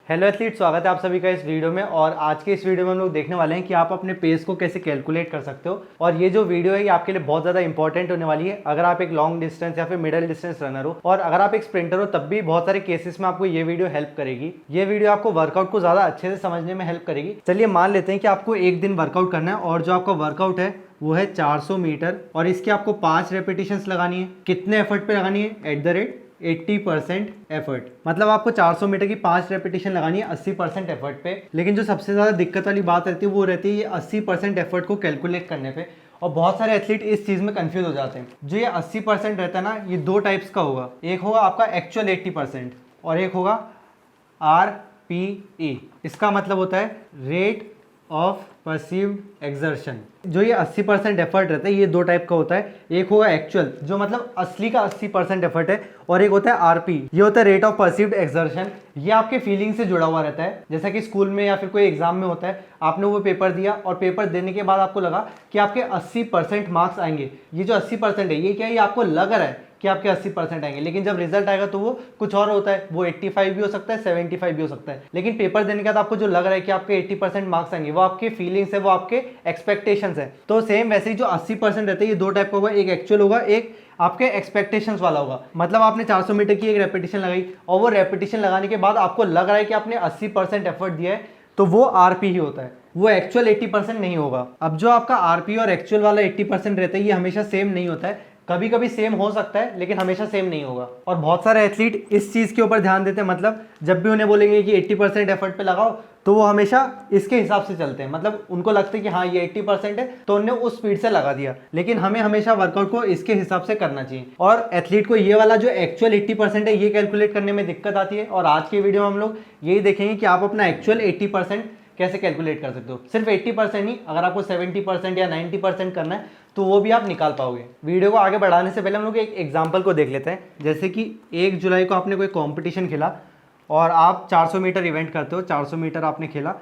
Hello athlete, स्वागत है आप सभी का इस वीडियो में। और आज के इस वीडियो में हम लोग देखने वाले हैं कि आप अपने पेस को कैसे कैलकुलेट कर सकते हो। और ये जो वीडियो है ये आपके लिए बहुत ज़्यादा इंपॉर्टेंट होने वाली है अगर आप एक लॉन्ग डिस्टेंस या फिर मिडिल डिस्टेंस रनर हो, और अगर आप एक स्प्रिंटर हो तब भी बहुत सारे केसेस में आपको ये वीडियो हेल्प करेगी। ये वीडियो आपको वर्कआउट को ज़्यादा अच्छे से समझने में हेल्प करेगी। चलिए मान लेते हैं कि आपको एक दिन वर्कआउट करना है और जो आपका वर्कआउट है वो है 400 मीटर और इसकी आपको 5 रेपिटेशंस लगानी है। कितने एफर्ट पे लगानी है? @ 80% एफर्ट। मतलब आपको 400 मीटर की 5 रेपिटेशन लगानी है 80% एफर्ट पे। लेकिन जो सबसे ज़्यादा दिक्कत वाली बात रहती है वो रहती है ये 80% एफर्ट को कैलकुलेट करने पे। और बहुत सारे एथलीट इस चीज़ में कंफ्यूज हो जाते हैं। जो ये 80% रहता है ना, ये दो टाइप्स का होगा। एक होगा आपका एक्चुअल 80% और एक होगा RPE। इसका मतलब होता है रेट ऑफ परसीव्ड एक्सर्शन। जो ये 80% एफर्ट रहता है ये दो टाइप का होता है। एक होगा एक्चुअल, जो मतलब असली का 80% एफर्ट है, और एक होता है RP, ये होता है रेट ऑफ परसीव्ड एक्सर्शन। ये आपके फीलिंग से जुड़ा हुआ रहता है। जैसा कि स्कूल में या फिर कोई एग्जाम में होता है, आपने वो पेपर दिया और पेपर देने के बाद आपको लगा कि आपके 80% मार्क्स आएंगे। ये जो 80% है ये क्या है? ये आपको लग रहा है कि आपके 80% आएंगे, लेकिन जब रिजल्ट आएगा तो वो कुछ और होता है। वो 85 भी हो सकता है, 75 भी हो सकता है। लेकिन पेपर देने के बाद आपको जो लग रहा है कि आपके 80% मार्क्स आएंगे, वो आपके फीलिंग्स है, वो आपके एक्सपेक्टेशंस है। तो सेम वैसे ही जो 80% रहते हैं ये दो टाइप का होगा। एक एक्चुअल होगा, एक आपके एक्सपेक्टेशंस वाला होगा। मतलब आपने 400 मीटर की एक रेपिटेशन लगाई और वो रेपिटेशन लगाने के बाद आपको लग रहा है कि आपने 80% एफर्ट दिया है, तो वो RP ही होता है। वो एक्चुअल 80% नहीं होगा। अब जो आपका RP और एक्चुअल वाला 80% रहता है ये हमेशा सेम नहीं होता है। कभी कभी सेम हो सकता है लेकिन हमेशा सेम नहीं होगा। और बहुत सारे एथलीट इस चीज़ के ऊपर ध्यान देते हैं। मतलब जब भी उन्हें बोलेंगे कि 80% एफर्ट पे लगाओ तो वो हमेशा इसके हिसाब से चलते हैं। मतलब उनको लगता है कि हाँ ये 80% है तो उन्हें उस स्पीड से लगा दिया। लेकिन हमें हमेशा वर्कआउट को इसके हिसाब से करना चाहिए। और एथलीट को ये वाला जो एक्चुअल 80% है ये कैलकुलेट करने में दिक्कत आती है। और आज की वीडियो में हम लोग यही देखेंगे कि आप अपना एक्चुअल 80% कैसे कैलकुलेट कर सकते हो। सिर्फ 80% ही, अगर आपको 70% या 90% करना है तो वो भी आप निकाल पाओगे। वीडियो को आगे बढ़ाने से पहले हम लोग एक एग्जांपल को देख लेते हैं। जैसे कि 1 जुलाई को आपने कोई कंपटीशन खेला और आप 400 मीटर इवेंट करते हो। 400 मीटर आपने खेला,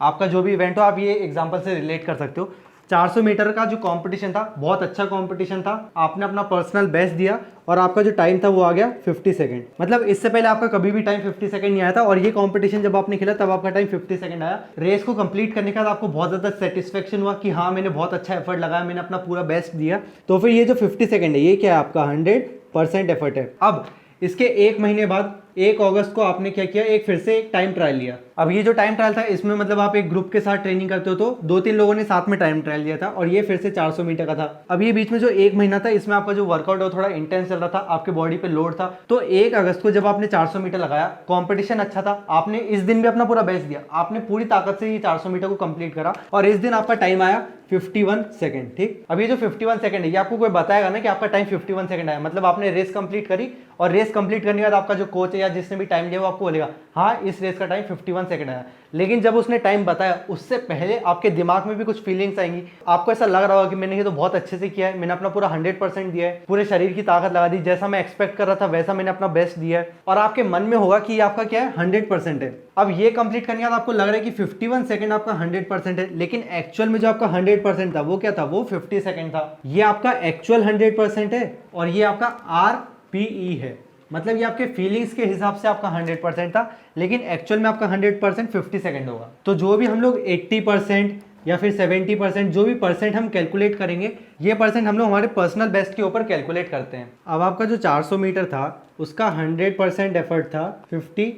आपका जो भी इवेंट हो आप ये एग्जांपल से रिलेट कर सकते हो। 400 मीटर का जो कंपटीशन था बहुत अच्छा कंपटीशन था। आपने अपना पर्सनल बेस्ट दिया और आपका जो टाइम था वो आ गया 50 सेकंड। मतलब इससे पहले आपका कभी भी टाइम 50 सेकंड नहीं आया था, और ये कंपटीशन जब आपने खेला तब आपका टाइम 50 सेकंड आया। रेस को कंप्लीट करने के बाद आपको बहुत ज़्यादा सेटिस्फेक्शन हुआ कि हाँ मैंने बहुत अच्छा एफर्ट लगाया, मैंने अपना पूरा बेस्ट दिया। तो फिर ये जो 50 सेकंड है ये क्या है? आपका 100% एफर्ट है। अब इसके 1 महीने बाद 1 अगस्त को आपने क्या किया? एक फिर से एक टाइम ट्रायल लिया। अब ये जो टाइम ट्रायल था इसमें मतलब आप एक ग्रुप के साथ ट्रेनिंग करते हो, तो 2-3 लोगों ने साथ में टाइम ट्रायल लिया था और ये फिर से 400 मीटर का था। अब ये बीच में जो 1 महीना था इसमें आपका जो वर्कआउट है थोड़ा इंटेंस चल रहा था, आपके बॉडी पे लोड था। तो 1 अगस्त को जब आपने 400 मीटर लगाया, कॉम्पिटिशन अच्छा था, आपने इस दिन भी अपना पूरा बेस्ट दिया, आपने पूरी ताकत से ये 400 मीटर को कंप्लीट करा और इस दिन आपका टाइम आया 51 सेकंड। ठीक, अब ये जो 51 सेकंड है ये आपको कोई बताएगा ना कि आपका टाइम 51 सेकंड आया। मतलब आपने रेस कंप्लीट करी और रेस कंप्लीट करने के बाद आपका जो कोच है या जिसने भी टाइम लिया वो आपको बोलेगा हाँ इस रेस का टाइम 51 सेकंड आया। लेकिन जब उसने टाइम बताया उससे पहले आपके दिमाग में भी कुछ फीलिंग्स आएंगी। आपको ऐसा लग रहा होगा कि मैंने ये तो बहुत अच्छे से किया है, मैंने अपना पूरा 100% दिया है, पूरे शरीर की ताकत लगा दी, जैसा मैं एक्सपेक्ट कर रहा था वैसा मैंने अपना बेस्ट दिया है। और आपके मन में होगा कि आपका क्या है? 100% है। अब ये कंप्लीट करने के बाद आपको लग रहा है कि 51 सेकंड आपका 100% है, लेकिन एक्चुअल में जो आपका 100% था वो क्या था? वो 50 सेकंड था। ये आपका एक्चुअल 100% है और ये आपका RPE है। मतलब ये आपके फीलिंग्स के हिसाब से आपका 100% था, लेकिन एक्चुअल में आपका 100% 50 सेकंड होगा। तो जो भी हम लोग 80% या फिर 70% जो भी परसेंट हम कैलकुलेट करेंगे, ये परसेंट हम लोग हमारे पर्सनल बेस्ट के ऊपर कैलकुलेट करते हैं। अब आपका जो 400 मीटर था उसका 100% एफर्ट था 50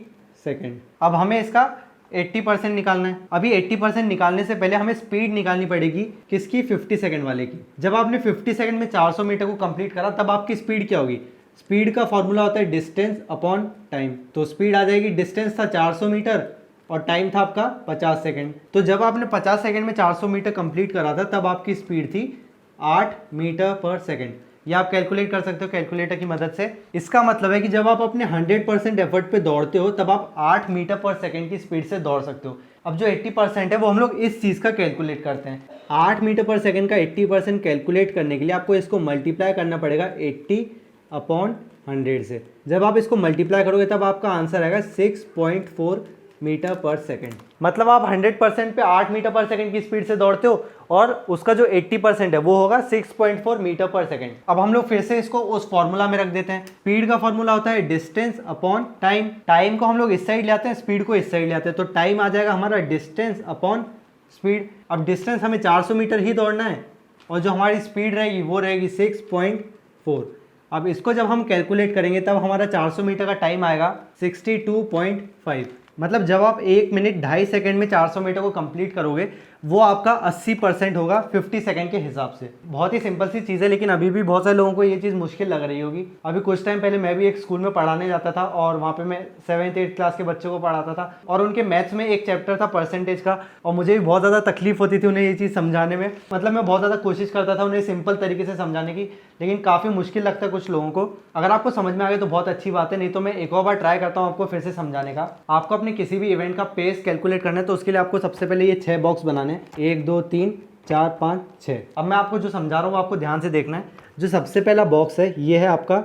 सेकंड। अब हमें इसका 80% निकालना है। अभी 80% निकालने से पहले हमें स्पीड निकालनी पड़ेगी। किसकी? 50 सेकंड वाले की। जब आपने 50 सेकंड में 400 मीटर को कंप्लीट करा तब आपकी स्पीड क्या होगी? स्पीड का फॉर्मूला होता है डिस्टेंस अपॉन टाइम। तो स्पीड आ जाएगी, डिस्टेंस था 400 मीटर और टाइम था आपका 50 सेकंड। तो जब आपने 50 सेकंड में 400 मीटर कंप्लीट करा था तब आपकी स्पीड थी 8 मीटर पर सेकंड। ये आप कैलकुलेट कर सकते हो कैलकुलेटर की मदद से। इसका मतलब है कि जब आप अपने 100% एफर्ट पे दौड़ते हो तब आप 8 मीटर पर सेकंड की स्पीड से दौड़ सकते हो। अब जो 80% है वो हम लोग इस चीज़ का कैलकुलेट करते हैं। 8 मीटर पर सेकंड का 80% कैलकुलेट करने के लिए आपको इसको मल्टीप्लाई करना पड़ेगा 80/100 से। जब आप इसको मल्टीप्लाई करोगे तब आपका आंसर आएगा 6.4 मीटर पर सेकेंड। मतलब आप 100% पे 8 मीटर पर सेकेंड की स्पीड से दौड़ते हो और उसका जो 80% है वो होगा 6.4 मीटर पर सेकेंड। अब हम लोग फिर से इसको उस फॉर्मूला में रख देते हैं। स्पीड का फॉर्मूला होता है डिस्टेंस अपॉन टाइम। टाइम को हम लोग इस साइड ले आते हैं, स्पीड को इस साइड ले आते हैं, तो टाइम आ जाएगा हमारा डिस्टेंस अपॉन स्पीड। अब डिस्टेंस हमें 400 मीटर ही दौड़ना है और जो हमारी स्पीड रहेगी वो रहेगी 6.4। अब इसको जब हम कैलकुलेट करेंगे तब हमारा 400 मीटर का टाइम आएगा 62.5। मतलब जब आप 1 मिनट 2.5 सेकंड में 400 मीटर को कंप्लीट करोगे वो आपका 80% होगा 50 सेकंड के हिसाब से। बहुत ही सिंपल सी चीज़ है, लेकिन अभी भी बहुत सारे लोगों को ये चीज़ मुश्किल लग रही होगी। अभी कुछ टाइम पहले मैं भी एक स्कूल में पढ़ाने जाता था और वहाँ पे मैं 7th 8th क्लास के बच्चों को पढ़ाता था और उनके मैथ्स में एक चैप्टर था परसेंटेज का, और मुझे भी बहुत ज़्यादा तकलीफ होती थी उन्हें ये चीज़ समझाने में। मतलब मैं बहुत ज़्यादा कोशिश करता था उन्हें सिंपल तरीके से समझाने की, लेकिन काफ़ी मुश्किल लगता है कुछ लोगों को। अगर आपको समझ में आ गया तो बहुत अच्छी बात है, नहीं तो मैं एक और बार ट्राई करता हूँ आपको फिर से समझाने का। आपको अपने किसी भी इवेंट का पेस कैलकुलेट करना है तो उसके लिए आपको सबसे पहले ये 6 बॉक्स बनाने हैं, 1 2 3 4 5 6। अब मैं आपको जो समझा रहा हूँ आपको ध्यान से देखना है। जो सबसे पहला बॉक्स है ये है आपका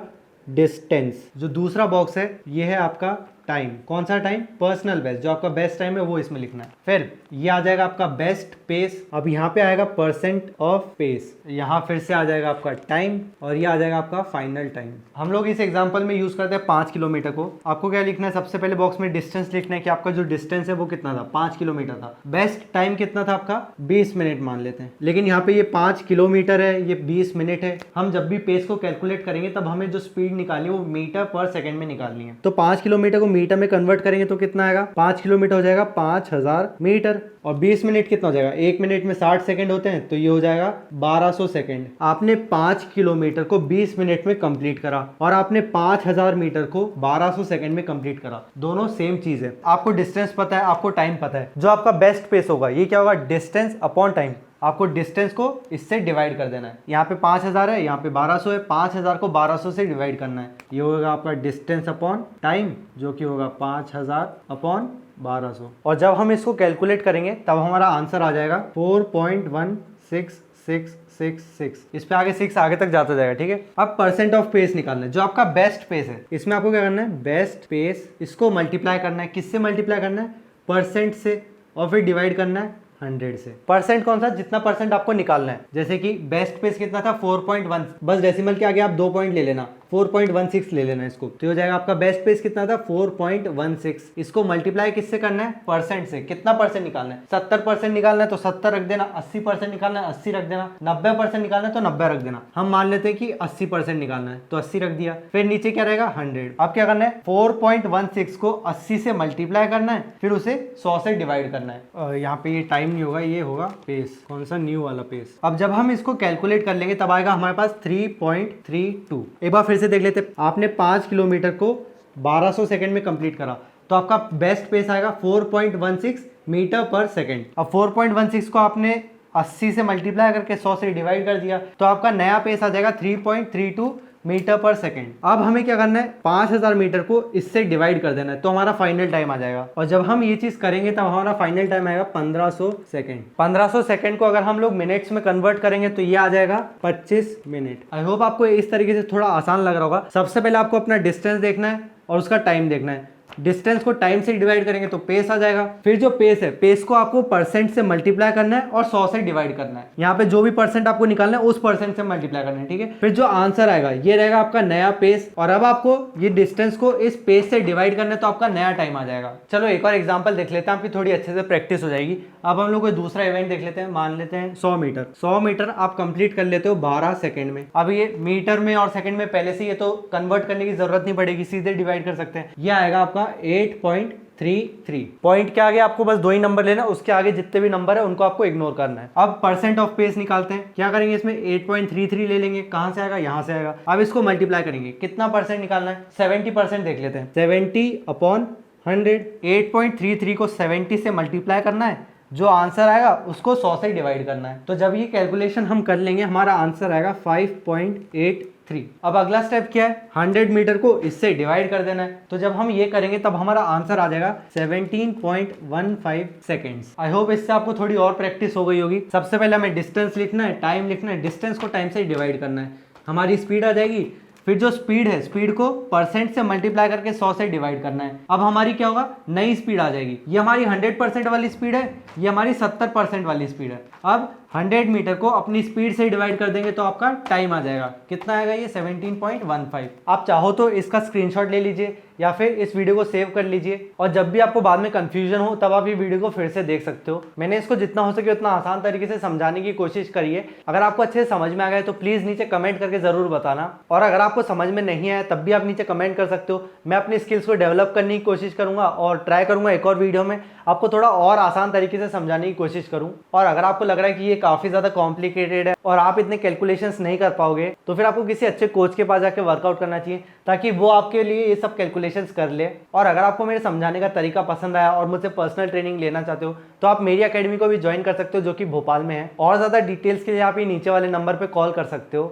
डिस्टेंस, जो दूसरा बॉक्स है ये है आपका टाइम। कौन सा टाइम? पर्सनल बेस्ट, जो आपका बेस्ट टाइम है वो इसमें लिखना है। फिर ये आ जाएगा आपका बेस्ट पेस। अब यहाँ पे आएगा परसेंट ऑफ पेस, यहाँ फिर से आ जाएगा आपका टाइम और ये आ जाएगा आपका फाइनल टाइम। हम लोग इस एग्जांपल में यूज करते हैं 5 किलोमीटर को। आपको क्या लिखना है? सबसे पहले बॉक्स में डिस्टेंस लिखना है कि आपका जो डिस्टेंस है वो कितना था, 5 किलोमीटर था। बेस्ट टाइम कितना था आपका? 20 मिनट मान लेते हैं, लेकिन यहाँ पे ये 5 किलोमीटर है, ये 20 मिनट है। हम जब भी पेस को कैलकुलेट करेंगे तब हमें जो स्पीड निकालनी है वो मीटर पर सेकेंड में निकालनी है। तो 5 किलोमीटर को मीटर में कन्वर्ट करेंगे तो कितना आएगा? 5 किलोमीटर हो जाएगा 5000 मीटर। और 20 मिनट कितना हो जाएगा? 1 मिनट में 60 सेकंड होते हैं, तो ये हो जाएगा 1200 सेकंड। आपने 5 किलोमीटर को 20 मिनट में कंप्लीट करा और आपने 5000 मीटर को 1200 सेकंड में कंप्लीट करा। दोनों सेम चीज है। आपको डिस्टेंस पता है, आपको टाइम पता है। जो आपका बेस्ट पेस होगा ये क्या होगा? Distance upon time. आपको डिस्टेंस को इससे डिवाइड कर देना है। यहाँ पे 5000 है, यहाँ पे 1200 है, 5000 को 1200 से डिवाइड करना है। ये होगा आपका डिस्टेंस अपॉन टाइम, जो कि होगा 5000 अपॉन 1200। और जब हम इसको कैलकुलेट करेंगे तब हमारा आंसर आ जाएगा 4.16666। इस पे आगे 6 आगे तक जाता जाएगा, ठीक है। अब परसेंट ऑफ पेस निकालना है, जो आपका बेस्ट पेस है। इसमें आपको क्या करना है? बेस्ट पेस, इसको मल्टीप्लाई करना है। किससे मल्टीप्लाई करना है? परसेंट से, और फिर डिवाइड करना है 100 से। परसेंट कौन सा? जितना परसेंट आपको निकालना है। जैसे कि बेस्ट पेस कितना था? 4.1, बस डेसिमल के आगे आप 2 पॉइंट ले लेना, 4.16 ले लेना इसको, तो हो जाएगा आपका बेस्ट पेस कितना था? 4.16। इसको मल्टीप्लाई किससे करना है? परसेंट से। कितना परसेंट निकालना है? 70% निकालना है तो 70 रख देना, 80% निकालना है 80 रख देना, 90% निकालना है तो 90 रख देना। हम मान लेते हैं कि 80% निकालना है तो 80 रख दिया। फिर नीचे क्या रहेगा? 100। अब क्या करना है? 4.16 को 80 से मल्टीप्लाई करना है, फिर उसे 100 से डिवाइड करना है। यहाँ पे ये टाइम नहीं होगा, ये होगा पेस। कौन सा? न्यू वाला पेस। अब जब हम इसको कैलकुलेट कर लेंगे तब आएगा हमारे पास 3.32। एक बार फिर से देख लेते। आपने 5 किलोमीटर को 1200 सेकंड में कंप्लीट करा तो आपका बेस्ट पेस आएगा 4.16 मीटर पर सेकंड। अब 4.16 को आपने 80 से मल्टीप्लाई करके 100 से डिवाइड कर दिया तो आपका नया पेस आ जाएगा 3.32 मीटर पर सेकंड। अब हमें क्या करना है? 5000 मीटर को इससे डिवाइड कर देना है तो हमारा फाइनल टाइम आ जाएगा। और जब हम ये चीज करेंगे तब हमारा फाइनल टाइम आएगा 1500 सेकंड। 1500 सेकंड को अगर हम लोग मिनट्स में कन्वर्ट करेंगे तो ये आ जाएगा 25 मिनट। आई होप आपको इस तरीके से थोड़ा आसान लग रहा होगा। सबसे पहले आपको अपना डिस्टेंस देखना है और उसका टाइम देखना है। डिस्टेंस को टाइम से डिवाइड करेंगे तो पेस आ जाएगा। फिर जो पेस है, पेस को आपको परसेंट से मल्टीप्लाई करना है और 100 से डिवाइड करना है। यहाँ पे जो भी परसेंट आपको निकालना है उस परसेंट से मल्टीप्लाई करना है, ठीक है। फिर जो आंसर आएगा ये रहेगा आपका नया पेस। और अब आपको ये डिस्टेंस को इस पेस से डिवाइड करना है तो आपका नया टाइम आ जाएगा। चलो एक और एग्जाम्पल देख लेते हैं, आपकी थोड़ी अच्छे से प्रैक्टिस हो जाएगी। अब हम लोग कोई दूसरा इवेंट देख लेते हैं। मान लेते हैं 100 मीटर। 100 मीटर आप कंप्लीट कर लेते हो 12 सेकंड में। अब ये मीटर में और सेकंड में पहले से ये तो कन्वर्ट करने की जरूरत नहीं पड़ेगी, सीधे डिवाइड कर सकते हैं। ये आएगा आपका 8.33। पॉइंट के आगे आपको बस 2 ही नंबर लेना, उसके आगे जितने भी नंबर है उनको आपको इग्नोर करना है। अब परसेंट ऑफ पेस निकालते हैं। क्या करेंगे? इसमें 8.33 ले लेंगे। कहां से आएगा? यहां से आएगा। अब इसको मल्टीप्लाई करेंगे। कितना परसेंट निकालना है? 70% देख लेते हैं। 70 अपॉन 100। 8.33 को 70 से मल्टीप्लाई करना है, जो आंसर आएगा उसको 100 से डिवाइड करना है। तो जब ये कैलकुलेशन हम कर लेंगे हमारा आंसर आएगा 5.83। अब अगला स्टेप क्या है? 100 मीटर को इससे डिवाइड कर देना है। तो जब हम ये करेंगे तब हमारा आंसर आ जाएगा 17.15 सेकेंड्स। आई होप इससे आपको थोड़ी और प्रैक्टिस हो गई होगी। सबसे पहले हमें डिस्टेंस लिखना है, टाइम लिखना है। डिस्टेंस को टाइम से डिवाइड करना है। हमारी स्पीड आ जाएगी फिर जो स्पीड है, स्पीड को परसेंट से मल्टीप्लाई करके 100 से डिवाइड करना है। अब हमारी क्या होगा, नई स्पीड आ जाएगी। ये हमारी 100% वाली स्पीड है, ये हमारी 70% वाली स्पीड है। अब 100 मीटर को अपनी स्पीड से डिवाइड कर देंगे तो आपका टाइम आ जाएगा। कितना आएगा ये, 17.15। आप चाहो तो इसका स्क्रीनशॉट ले लीजिए या फिर इस वीडियो को सेव कर लीजिए, और जब भी आपको बाद में कंफ्यूजन हो तब आप ये वीडियो को फिर से देख सकते हो। मैंने इसको जितना हो सके उतना आसान तरीके से समझाने की कोशिश करी है। अगर आपको अच्छे से समझ में आ गया तो प्लीज़ नीचे कमेंट करके ज़रूर बताना, और अगर आपको समझ में नहीं आया तब भी आप नीचे कमेंट कर सकते हो। मैं अपनी स्किल्स को डेवलप करने की कोशिश करूँगा और ट्राई करूँगा एक और वीडियो में आपको थोड़ा और आसान तरीके से समझाने की कोशिश करूँ। और अगर आपको लग रहा है कि ये काफ़ी ज़्यादा कॉम्प्लिकेटेड है और आप इतने कैलकुलेशंस नहीं कर पाओगे, तो फिर आपको किसी अच्छे कोच के पास जाके वर्कआउट करना चाहिए, ताकि वो आपके लिए ये सब कैलकुलेशंस कर ले। और अगर आपको मेरे समझाने का तरीका पसंद आया और मुझसे पर्सनल ट्रेनिंग लेना चाहते हो तो आप मेरी एकेडमी को भी ज्वाइन कर सकते हो, जो कि भोपाल में है। और ज़्यादा डिटेल्स के लिए आप ये नीचे वाले नंबर पर कॉल कर सकते हो।